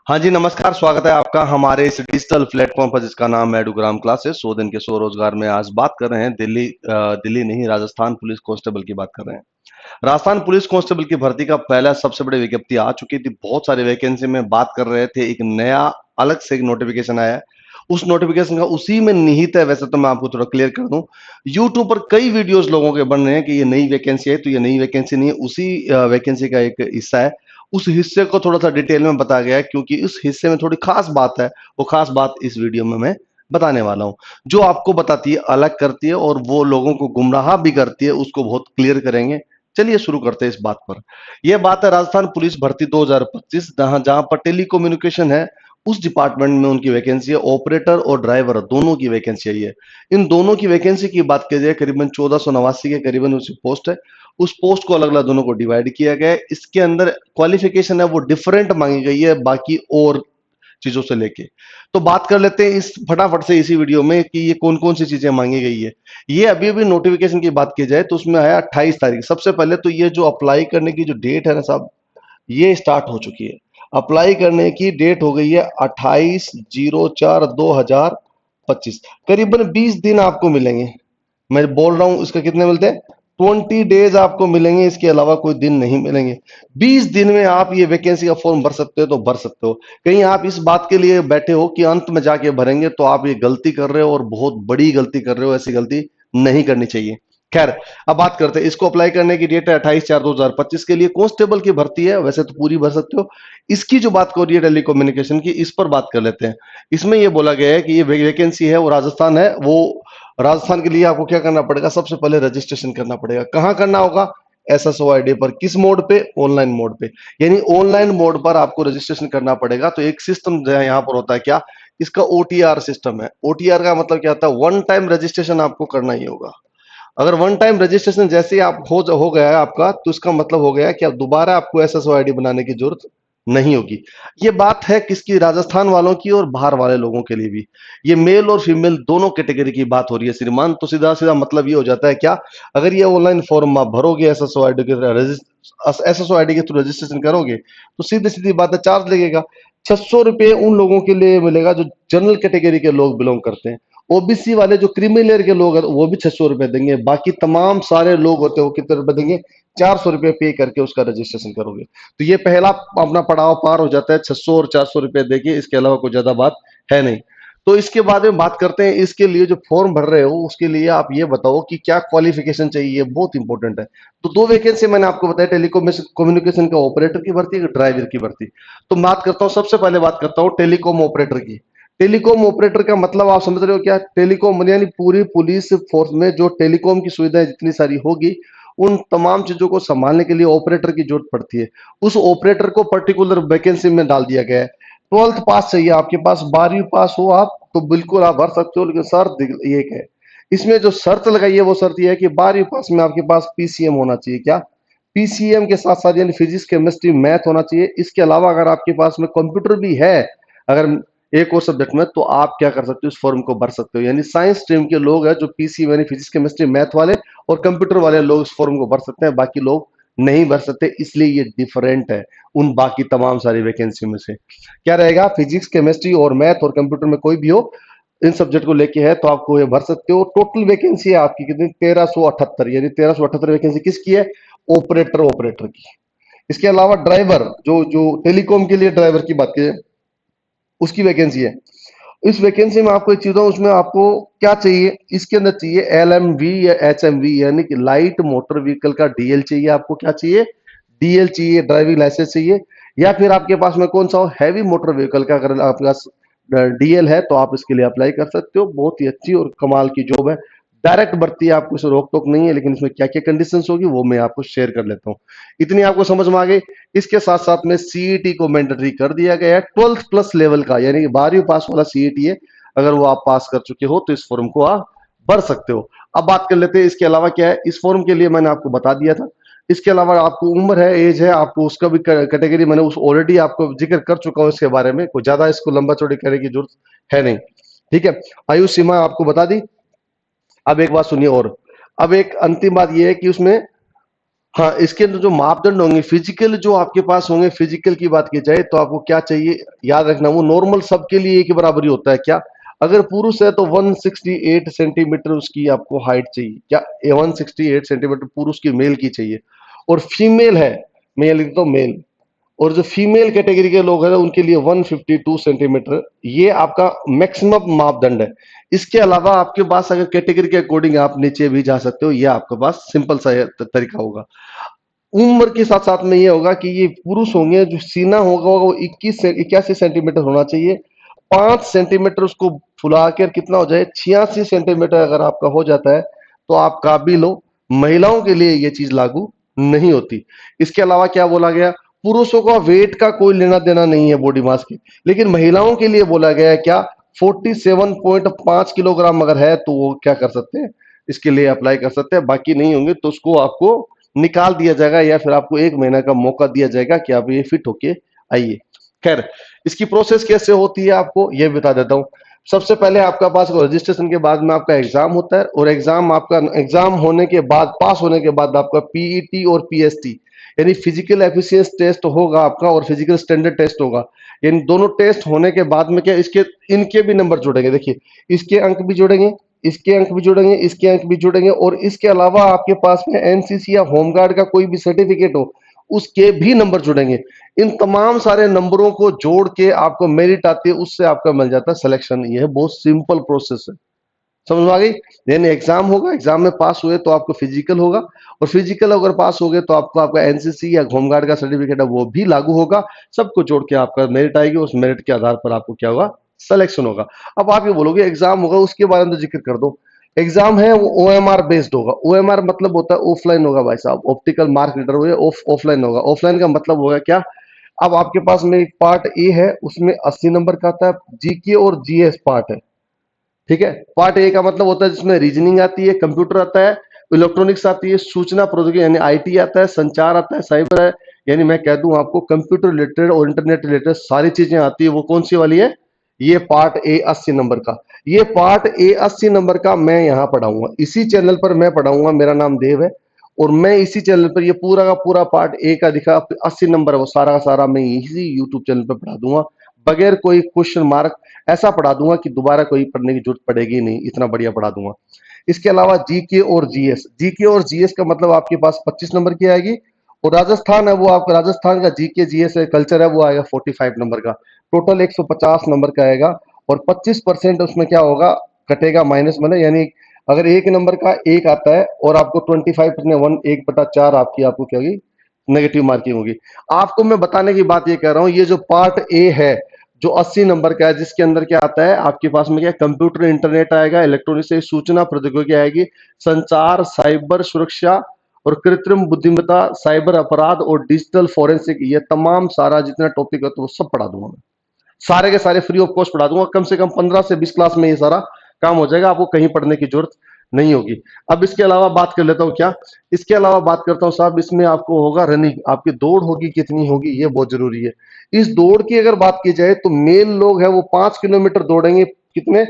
हाँ जी, नमस्कार। स्वागत है आपका हमारे इस डिजिटल प्लेटफॉर्म पर जिसका नाम है एडुग्राम क्लासेस। 100 दिन के 100 रोजगार में आज बात कर रहे हैं दिल्ली नहीं, राजस्थान पुलिस कांस्टेबल की बात कर रहे हैं। राजस्थान पुलिस कांस्टेबल की भर्ती का पहला सबसे बड़ी विज्ञप्ति आ चुकी थी। बहुत सारी वैकेंसी में बात कर रहे थे। एक नया अलग से एक नोटिफिकेशन आया है। उस नोटिफिकेशन का उसी में निहित है। वैसे तो मैं आपको थोड़ा क्लियर कर दूं, यूट्यूब पर कई वीडियोस लोगों के बन रहे हैं कि ये नई वैकेंसी है, तो ये नई वैकेंसी नहीं है, उसी वैकेंसी का एक हिस्सा है। उस हिस्से को थोड़ा सा डिटेल में बताया गया है, क्योंकि इस हिस्से में थोड़ी खास बात है। वो खास बात इस वीडियो में मैं बताने वाला हूं, जो आपको बताती है, अलग करती है और वो लोगों को गुमराह भी करती है, उसको बहुत क्लियर करेंगे। चलिए शुरू करते हैं इस बात पर। यह बात है राजस्थान पुलिस भर्ती 2025, जहां जहां पर टेलीकम्युनिकेशन है, उस डिपार्टमेंट में उनकी वैकेंसी है। ऑपरेटर और ड्राइवर दोनों की वैकेंसी है। इन दोनों की वैकेंसी की बात की जाए, करीबन 1489 के करीबन उसी पोस्ट है। उस पोस्ट को अलग अलग दोनों को डिवाइड किया गया है। इसके अंदर क्वालिफिकेशन है वो डिफरेंट मांगी गई है बाकी और चीजों से लेके। तो बात कर लेते हैं इस फटाफट से इसी वीडियो में कि ये कौन कौन सी चीजें मांगी गई है। ये अभी अभी नोटिफिकेशन की बात की जाए तो उसमें आया 28 तारीख। सबसे पहले तो ये जो अप्लाई करने की जो डेट है ना साहब, ये स्टार्ट हो चुकी है। अप्लाई करने की डेट हो गई है 28/04/2025। करीबन 20 दिन आपको मिलेंगे। मैं बोल रहा हूं इसका कितने मिलते हैं, 20 डेज आपको मिलेंगे, इसके अलावा कोई दिन नहीं मिलेंगे। 20 दिन में आप ये वैकेंसी का फॉर्म भर सकते हो तो भर सकते हो। कहीं आप इस बात के लिए बैठे हो कि अंत में जाके भरेंगे, तो आप ये गलती कर रहे हो और बहुत बड़ी गलती कर रहे हो। ऐसी गलती नहीं करनी चाहिए। खैर, अब बात करते हैं। इसको अप्लाई करने की डेट है 28/4/2025 के लिए। कांस्टेबल की भर्ती है, वैसे तो पूरी भर सकते हो। इसकी जो बात हो रही है टेलीकम्युनिकेशन की, इस पर बात कर लेते हैं। इसमें यह बोला गया है कि ये वैकेंसी है वो राजस्थान है। वो राजस्थान के लिए आपको क्या करना पड़ेगा, सबसे पहले रजिस्ट्रेशन करना पड़ेगा। कहां करना होगा, SSOID पर। किस मोड पे, ऑनलाइन मोड पे। यानी ऑनलाइन मोड पर आपको रजिस्ट्रेशन करना पड़ेगा। तो एक सिस्टम जो है यहाँ पर होता है क्या, इसका OTR सिस्टम है। OTR का मतलब क्या होता है, वन टाइम रजिस्ट्रेशन आपको करना ही होगा। अगर वन टाइम रजिस्ट्रेशन जैसे ही आप हो गया है आपका, तो इसका मतलब हो गया कि अब दोबारा आपको SSOID बनाने की जरूरत नहीं होगी। ये बात है किसकी, राजस्थान वालों की और बाहर वाले लोगों के लिए भी। ये मेल और फीमेल दोनों कैटेगरी की बात हो रही है श्रीमान। तो सीधा सीधा मतलब ये हो जाता है क्या, अगर ये ऑनलाइन फॉर्म आप भरोगे, SSOID के थ्रू रजिस्ट्रेशन करोगे, तो सीधी सीधी बात है, चार्ज लगेगा। 600 रुपये उन लोगों के लिए मिलेगा जो जनरल कैटेगरी के लोग बिलोंग करते हैं। OBC वाले जो क्रीमी लेयर के लोग हैं वो भी 600 रुपये देंगे। बाकी तमाम सारे लोग होते हैं वो कितने रुपए देंगे, 400 रुपये पे करके उसका रजिस्ट्रेशन करोगे। तो ये पहला अपना पड़ाव पार हो जाता है, 600 और 400 रुपये देके। इसके अलावा कोई ज्यादा बात है नहीं। तो इसके बाद में बात करते हैं, इसके लिए जो फॉर्म भर रहे हो उसके लिए आप ये बताओ कि क्या क्वालिफिकेशन चाहिए, बहुत इंपॉर्टेंट है। तो दो वैकेंसी मैंने आपको बताया, टेलीकम्युनिकेशन का ऑपरेटर की भर्ती, ड्राइवर की भर्ती। तो बात करता हूँ, सबसे पहले बात करता हूँ टेलीकॉम ऑपरेटर की। टेलीकॉम ऑपरेटर का मतलब आप समझ रहे हो क्या, टेलीकॉम यानी पूरी पुलिस फोर्स में जो टेलीकॉम की सुविधाएं जितनी सारी होगी, उन तमाम चीजों को संभालने के लिए ऑपरेटर की जरूरत पड़ती है। उस ऑपरेटर को पर्टिकुलर वैकेंसी में डाल दिया गया है। 12th पास चाहिए आपके पास, 12वीं पास हो आप तो बिल्कुल आप भर सकते हो, लेकिन शर्त ये है, इसमें जो शर्त लगाई है वो शर्त ये है कि 12वीं पास में आपके पास PCM होना चाहिए। क्या, PCM के साथ साथ यानी फिजिक्स केमिस्ट्री मैथ होना चाहिए। इसके अलावा अगर आपके पास में कंप्यूटर भी है, अगर एक और सब्जेक्ट में, तो आप क्या कर सकते हो, इस फॉर्म को भर सकते हो। यानी साइंस स्ट्रीम के लोग हैं जो PCM यानी फिजिक्स केमिस्ट्री मैथ वाले और कंप्यूटर वाले लोग इस फॉर्म को भर सकते हैं, बाकी लोग नहीं भर सकते। इसलिए ये डिफरेंट है उन बाकी तमाम सारी वैकेंसी में से। क्या रहेगा, फिजिक्स केमिस्ट्री और मैथ और कंप्यूटर में कोई भी हो, इन सब्जेक्ट को लेके है तो आपको ये भर सकते हो। टोटल वैकेंसी है आपकी कितनी, 1378। यानी 1378 वैकेंसी किसकी है, ऑपरेटर ऑपरेटर की। इसके अलावा ड्राइवर, जो जो टेलीकॉम के लिए ड्राइवर की बात करें, उसकी वैकेंसी है। इस वैकेंसी में आपको एक चीज, उसमें आपको क्या चाहिए, इसके अंदर चाहिए LMV या HMV यानी कि लाइट मोटर व्हीकल का DL चाहिए। आपको क्या चाहिए, DL चाहिए, ड्राइविंग लाइसेंस चाहिए। या फिर आपके पास में कौन सा हो, हैवी मोटर व्हीकल का, अगर आपके पास DL है तो आप इसके लिए अप्लाई कर सकते हो। बहुत ही अच्छी और कमाल की जॉब है, डायरेक्ट भर्ती है, आपको इसे रोक टोक नहीं है। लेकिन इसमें क्या क्या कंडीशंस होगी वो मैं आपको शेयर कर लेता हूँ। इतनी आपको समझ में आ गई। इसके साथ साथ में CET को मैंडेटरी कर दिया गया है, 12th प्लस लेवल का, यानी कि 12वीं पास वाला CET है। अगर वो आप पास कर चुके हो तो इस फॉर्म को आप भर सकते हो। अब बात कर लेते हैं इसके अलावा क्या है। इस फॉर्म के लिए मैंने आपको बता दिया था। इसके अलावा आपको उम्र है, एज है, आपको उसका भी कैटेगरी मैंने उस ऑलरेडी आपको जिक्र कर चुका हूं इसके बारे में। कोई ज्यादा इसको लंबा चौड़ी करने की जरूरत है नहीं। ठीक है, आयु सीमा आपको बता दी। अब एक बात सुनिए, और अब एक अंतिम बात यह है कि उसमें हाँ, इसके अंदर जो मापदंड होंगे फिजिकल जो आपके पास होंगे, फिजिकल की बात की जाए तो आपको क्या चाहिए याद रखना, वो नॉर्मल सबके लिए एक ही बराबर ही होता है क्या? अगर पुरुष है तो 168 सेंटीमीटर उसकी आपको हाइट चाहिए क्या? 168 सेंटीमीटर पुरुष की मेल की चाहिए। और फीमेल है, मैं लिख दो मेल, और जो फीमेल कैटेगरी के लोग हैं उनके लिए 152 सेंटीमीटर, ये आपका मैक्सिमम मापदंड है। इसके अलावा आपके पास अगर कैटेगरी के अकॉर्डिंग आप नीचे भी जा सकते हो, ये आपके पास सिंपल सा तरीका होगा। उम्र के साथ साथ में ये होगा कि ये पुरुष होंगे, जो सीना होगा वो 21 से 81 सेंटीमीटर होना चाहिए। 5 सेंटीमीटर उसको फुला कर कितना हो जाए, 86 सेंटीमीटर अगर आपका हो जाता है तो आप काबिल हो। महिलाओं के लिए ये चीज लागू नहीं होती। इसके अलावा क्या बोला गया, पुरुषों का वेट का कोई लेना देना नहीं है बॉडी मास की, लेकिन महिलाओं के लिए बोला गया है क्या, 47.5 किलोग्राम अगर है तो वो क्या कर सकते हैं, इसके लिए अप्लाई कर सकते हैं। बाकी नहीं होंगे तो उसको आपको निकाल दिया जाएगा या फिर आपको 1 महीना का मौका दिया जाएगा कि आप ये फिट होके आइए। खैर, इसकी प्रोसेस कैसे होती है आपको ये बता देता हूँ। सबसे पहले आपका पास रजिस्ट्रेशन के बाद में आपका एग्जाम होता है, और एग्जाम होने के बाद, पास होने के बाद आपका पीईटी और पीएसटी यानी फिजिकल एफिशिएंसी टेस्ट होगा आपका, और फिजिकल स्टैंडर्ड टेस्ट होगा। इन दोनों टेस्ट होने के बाद में क्या, इसके इनके भी नंबर जुड़ेंगे। देखिए, इसके अंक भी जुड़ेंगे, इसके अंक भी जुड़ेंगे, इसके अंक भी जुड़ेंगे, और इसके अलावा आपके पास में एनसीसी या होमगार्ड का कोई भी सर्टिफिकेट हो उसके भी नंबर जुड़ेंगे। इन तमाम सारे नंबरों को जोड़ के आपको मेरिट आती है, उससे आपका मिल जाता है सिलेक्शन। यह बहुत सिंपल प्रोसेस है, समझ में आ गई। देन एग्जाम होगा, एग्जाम में पास हुए तो आपको फिजिकल होगा, और फिजिकल अगर पास हो गए तो आपको आपका एनसीसी या होमगार्ड का सर्टिफिकेट है वो भी लागू होगा। सबको जोड़ के आपका मेरिट आएगी, उस मेरिट के आधार पर आपको क्या होगा, सिलेक्शन होगा। अब आप ये बोलोगे एग्जाम होगा, उसके बारे में तो जिक्र कर दो। एग्जाम है वो ओएमआर बेस्ड होगा। ओएमआर मतलब होता है ऑफलाइन होगा भाई साहब, ऑप्टिकल मार्क रीडर हो, ऑफलाइन होगा। ऑफलाइन का मतलब होगा क्या, अब आपके पास में एक पार्ट ए है, उसमें 80 नंबर का आता है, जीके और जीएस पार्ट है। ठीक है, पार्ट ए का मतलब होता है जिसमें रीजनिंग आती है, कंप्यूटर आता है, इलेक्ट्रॉनिक्स आती है, सूचना प्रौद्योगिकी यानी आईटी आता है, संचार आता है, साइबर है, यानी मैं कह दूं आपको कंप्यूटर रिलेटेड और इंटरनेट रिलेटेड सारी चीजें आती है। वो कौन सी वाली है, ये पार्ट ए 80 नंबर का। ये पार्ट ए 80 नंबर का मैं यहाँ पढ़ाऊंगा, इसी चैनल पर मैं पढ़ाऊंगा। मेरा नाम देव है, और मैं इसी चैनल पर ये पूरा का पूरा पार्ट ए का दिखा 80 नंबर है वो सारा का सारा मैं इसी यूट्यूब चैनल पर पढ़ा दूंगा, बगैर कोई क्वेश्चन मार्क। ऐसा पढ़ा दूंगा कि दोबारा कोई पढ़ने की जरूरत पड़ेगी नहीं, इतना बढ़िया पढ़ा दूंगा। इसके अलावा जीके और जीएस, जीके और जीएस का मतलब आपके पास 25 नंबर की आएगी, और राजस्थान है वो आपका, राजस्थान का जीके जीएस कल्चर है वो आएगा 45 नंबर का। टोटल 150 नंबर का आएगा, और 25% उसमें क्या होगा, कटेगा माइनस में, यानी अगर एक नंबर का एक आता है और आपको 25% 1/4 आपकी आपको क्या होगी, नेगेटिव मार्किंग होगी। आपको मैं बताने की बात ये कह रहा हूं, ये जो पार्ट ए है जो 80 नंबर का है, जिसके अंदर क्या आता है आपके पास में, क्या कंप्यूटर इंटरनेट आएगा, इलेक्ट्रॉनिक से सूचना प्रौद्योगिकी आएगी, संचार, साइबर सुरक्षा और कृत्रिम बुद्धिमत्ता, साइबर अपराध और डिजिटल फोरेंसिक, ये तमाम सारा जितना टॉपिक है तो वो सब पढ़ा दूंगा मैं। सारे के सारे फ्री ऑफ कॉस्ट पढ़ा दूंगा। कम से कम 15 से 20 क्लास में ये सारा काम हो जाएगा, आपको कहीं पढ़ने की जरूरत नहीं होगी। अब इसके अलावा बात कर लेता हूँ क्या, इसके अलावा बात करता हूँ साहब, इसमें आपको होगा रनिंग, आपकी दौड़ होगी, कितनी होगी ये बहुत जरूरी है। इस दौड़ की अगर बात की जाए तो मेल लोग हैं वो 5 किलोमीटर दौड़ेंगे, कितने,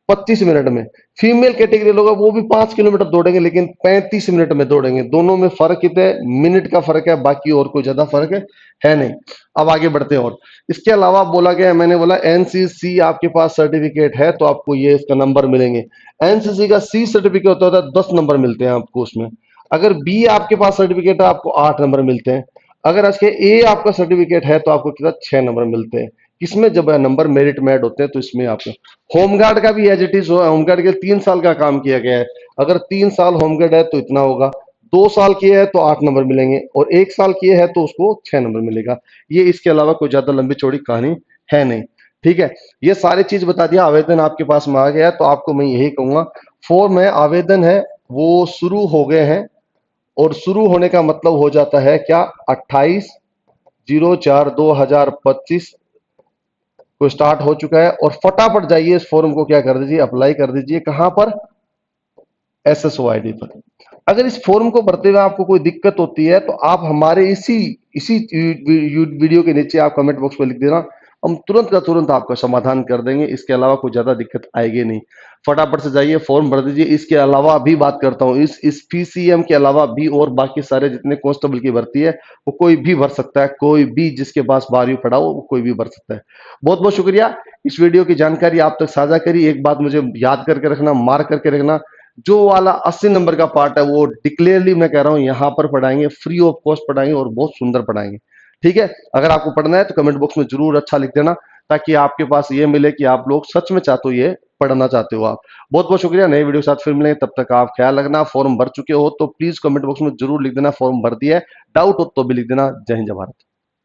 25 मिनट में। फीमेल कैटेगरी लोग हैं वो भी 5 किलोमीटर दौड़ेंगे, लेकिन 35 मिनट में दौड़ेंगे। दोनों में फर्क कितना है, मिनट का फर्क है, बाकी और कोई ज्यादा फर्क है नहीं। अब आगे बढ़ते हैं। और इसके अलावा बोला गया, मैंने बोला एनसीसी आपके पास सर्टिफिकेट है तो आपको ये इसका नंबर मिलेंगे। एनसीसी का सी सर्टिफिकेट होता है 10 नंबर मिलते हैं आपको उसमें। अगर बी आपके पास सर्टिफिकेट है आपको 8 नंबर मिलते हैं। अगर आज के ए आपका सर्टिफिकेट है तो आपको कितना, 6 नंबर मिलते हैं। किसमें, जब नंबर मेरिट में ऐड होते हैं तो इसमें आपको। होमगार्ड का भी एज इट इज, होमगार्ड के 3 साल का काम किया गया है। अगर 3 साल होमगार्ड है तो इतना होगा, 2 साल किए है तो 8 नंबर मिलेंगे, और 1 साल किए है तो उसको 6 नंबर मिलेगा। ये इसके अलावा कोई ज्यादा लंबी चौड़ी कहानी है नहीं। ठीक है, ये सारी चीज बता दिया। आवेदन आपके पास में आ गया है तो आपको मैं यही कहूंगा, फॉर्म है, आवेदन है वो शुरू हो गए हैं, और शुरू होने का मतलब हो जाता है क्या, 28/04/2025 को स्टार्ट हो चुका है। और फटाफट जाइए इस फॉर्म को क्या कर दीजिए, अप्लाई कर दीजिए। कहां पर, SSOID पर। अगर इस फॉर्म को भरते हुए आपको कोई दिक्कत होती है तो आप हमारे इसी इसी वीडियो के नीचे आप कमेंट बॉक्स में लिख देना, हम तुरंत का तुरंत आपका समाधान कर देंगे। इसके अलावा कोई ज़्यादा दिक्कत आएगी नहीं। फटाफट से जाइए, फॉर्म भर दीजिए। इसके अलावा भी बात करता हूँ, इस पीसीएम के अलावा भी और बाकी सारे जितने कांस्टेबल की भर्ती है वो कोई भी भर सकता है, कोई भी जिसके पास 12वीं पढ़ा हो वो कोई भी भर सकता है। बहुत बहुत शुक्रिया, इस वीडियो की जानकारी आप तक साझा करी। एक बात मुझे याद करके रखना, मार्क करके रखना, जो वाला 80 नंबर का पार्ट है वो डिक्लेयरली मैं कह रहा हूं यहां पर पढ़ाएंगे, फ्री ऑफ कॉस्ट पढ़ाएंगे और बहुत सुंदर पढ़ाएंगे। ठीक है, अगर आपको पढ़ना है तो कमेंट बॉक्स में जरूर अच्छा लिख देना, ताकि आपके पास ये मिले कि आप लोग सच में चाहते हो, ये पढ़ना चाहते हो आप। बहुत बहुत शुक्रिया, नए वीडियो के साथ फिर मिलेंगे, तब तक आप ख्याल रखना। फॉर्म भर चुके हो तो प्लीज कमेंट बॉक्स में जरूर लिख देना फॉर्म भर दिया है, डाउट हो तो भी लिख देना। जय हिंद जय भारत।